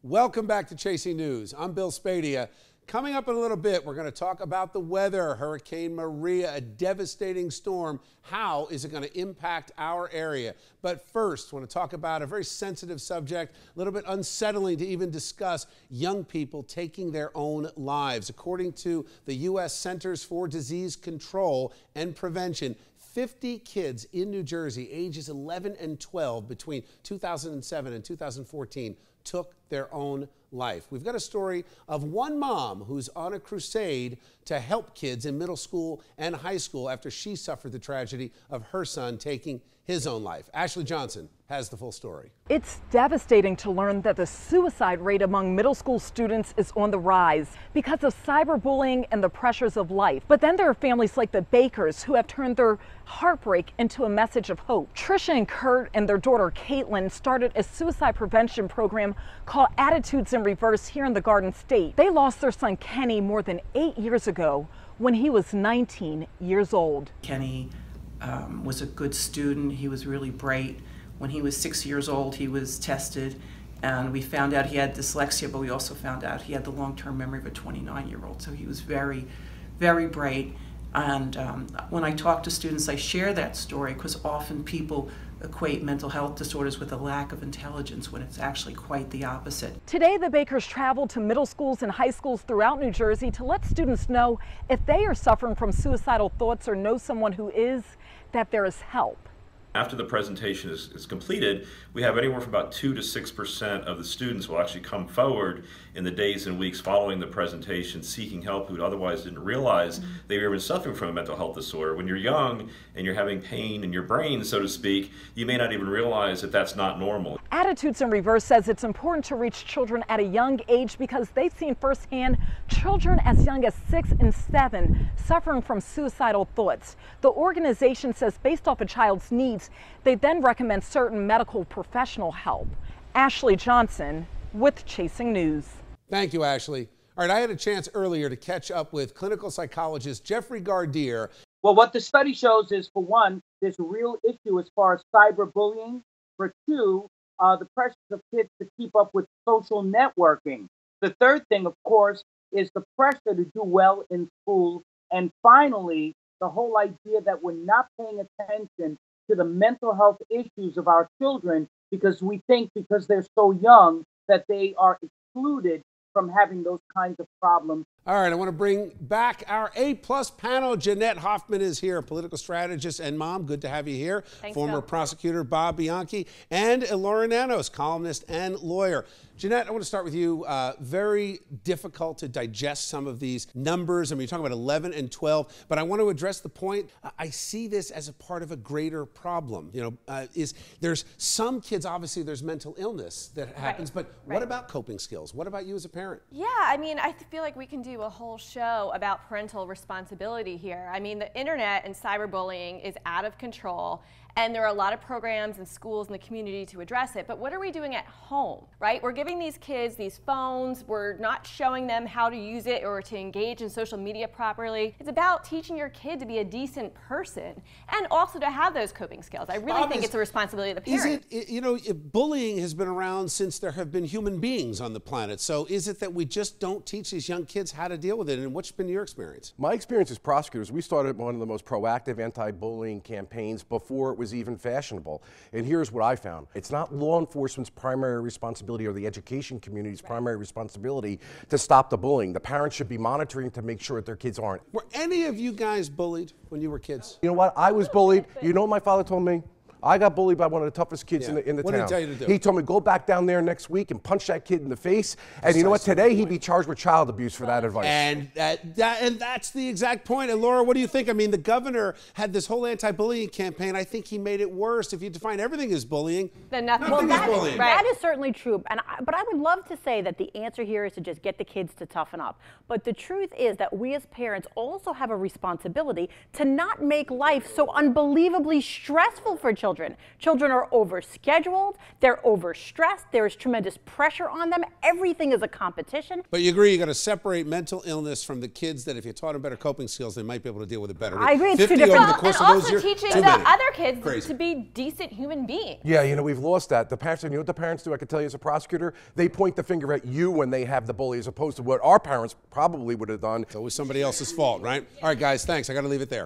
Welcome back to Chasing News. I'm Bill Spadia. Coming up in a little bit, we're going to talk about the weather. Hurricane Maria, a devastating storm. How is it going to impact our area? But first, I want to talk about a very sensitive subject, a little bit unsettling to even discuss: young people taking their own lives. According to the U.S. Centers for Disease Control and Prevention, 50 kids in New Jersey, ages 11 and 12, between 2007 and 2014, took their own life. We've got a story of one mom who's on a crusade to help kids in middle school and high school after she suffered the tragedy of her son taking his own life. Ashley Johnson has the full story. It's devastating to learn that the suicide rate among middle school students is on the rise because of cyberbullying and the pressures of life. But then there are families like the Bakers who have turned their heartbreak into a message of hope. Tricia and Kurt and their daughter Caitlin started a suicide prevention program called Attitudes in Reverse here in the Garden State. They lost their son Kenny more than 8 years ago when he was 19 years old. Kenny was a good student. He was really bright. When he was 6 years old, he was tested, and we found out he had dyslexia, but we also found out he had the long-term memory of a 29-year-old. So he was very, very bright. And when I talk to students, I share that story because often people equate mental health disorders with a lack of intelligence when it's actually quite the opposite. Today, the Bakers traveled to middle schools and high schools throughout New Jersey to let students know if they are suffering from suicidal thoughts or know someone who is, that there is help. After the presentation is completed, we have anywhere from about 2 to 6% of the students will actually come forward in the days and weeks following the presentation seeking help who otherwise didn't realize they were even suffering from a mental health disorder. When you're young and you're having pain in your brain, so to speak, you may not even realize that that's not normal. Attitudes in Reverse says it's important to reach children at a young age because they've seen firsthand children as young as 6 and 7 suffering from suicidal thoughts. The organization says based off a child's needs, they then recommend certain medical professional help. Ashley Johnson with Chasing News. Thank you, Ashley. All right, I had a chance earlier to catch up with clinical psychologist Jeffrey Gardier. Well, what the study shows is, for one, there's a real issue as far as cyberbullying. For two, the pressures of kids to keep up with social networking. The third thing, of course, is the pressure to do well in school. And finally, the whole idea that we're not paying attention to the mental health issues of our children because we think because they're so young that they are excluded from having those kinds of problems. All right, I want to bring back our A-plus panel. Jeanette Hoffman is here, political strategist and mom. Good to have you here. Thanks, Former Bill. Prosecutor Bob Bianchi and Laura Nanos, columnist and lawyer. Jeanette, I want to start with you. Very difficult to digest some of these numbers. I mean, you're talking about 11 and 12, but I want to address the point. I see this as a part of a greater problem. You know, there's some kids, obviously there's mental illness that happens, but what about coping skills? What about you as a parent? Yeah, I mean, I feel like we can do a whole show about parental responsibility here. I mean, the internet and cyberbullying is out of control, and there are a lot of programs and schools in the community to address it, but what are we doing at home, right? We're giving these kids these phones, we're not showing them how to use it or to engage in social media properly. It's about teaching your kid to be a decent person and also to have those coping skills. I really think it's a responsibility of the parent. You know, bullying has been around since there have been human beings on the planet, so is it that we just don't teach these young kids how to deal with it, and what's been your experience? My experience as prosecutors, we started one of the most proactive anti-bullying campaigns before it was even fashionable. And here's what I found. It's not law enforcement's primary responsibility or the education community's primary responsibility to stop the bullying. The parents should be monitoring to make sure that their kids aren't. Were any of you guys bullied when you were kids? You know what? I was bullied. You know what my father told me? I got bullied by one of the toughest kids in the town. What did he tell you to do? He told me, go back down there next week and punch that kid in the face. And you know what? Today he'd be charged with child abuse for that advice. And that's the exact point. And Laura, what do you think? I mean, the governor had this whole anti-bullying campaign. I think he made it worse. If you define everything as bullying, then nothing is bullying. That is certainly true. But I would love to say that the answer here is to just get the kids to toughen up. But the truth is that we as parents also have a responsibility to not make life so unbelievably stressful for children. children. Children are overscheduled, they're overstressed, there's tremendous pressure on them, everything is a competition. But you agree you got to separate mental illness from the kids that if you taught them better coping skills, they might be able to deal with it better. I agree, it's 50 two different. over the course and of those also years, teaching too the many. other kids Crazy. to be decent human beings. Yeah, you know, we've lost that. The parents, you know what the parents do, I can tell you as a prosecutor? They point the finger at you when they have the bully as opposed to what our parents probably would have done. It's always somebody else's fault, right? All right, guys, thanks. I got to leave it there.